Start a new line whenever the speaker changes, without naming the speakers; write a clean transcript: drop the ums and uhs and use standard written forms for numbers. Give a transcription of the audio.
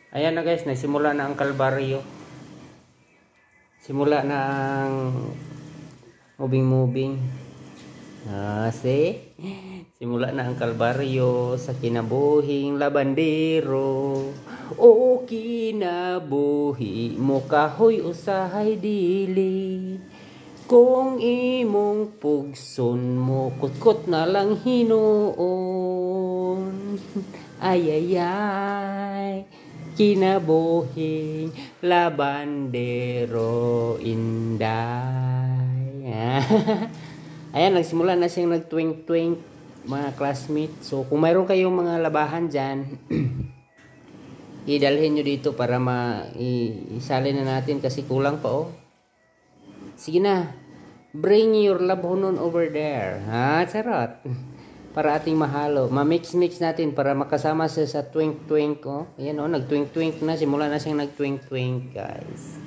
Ayan na guys, nagsimula na ang kalbaryo. Simula na ang moving. See? Simula na ang kalbaryo sa kinabuhing labandero. O kinabuhi mo kahoy usahay dili. Kung imong pugson mo kutkot na lang hinuon. Ay kinabuhing labandero inday. Ayan, nagsimula na siyang nagtwink-twink mga classmates. So kung mayroon kayong mga labahan dyan, idalhin nyo dito para isali na natin kasi kulang pa oh. Sige na, bring your labhonon over there. Charot. Para ating mahalo. Ma-mix natin para makasama siya sa twink-twink. Oh. Ayan oh, nag-twink-twink na. Simula na siyang nag-twink-twink guys.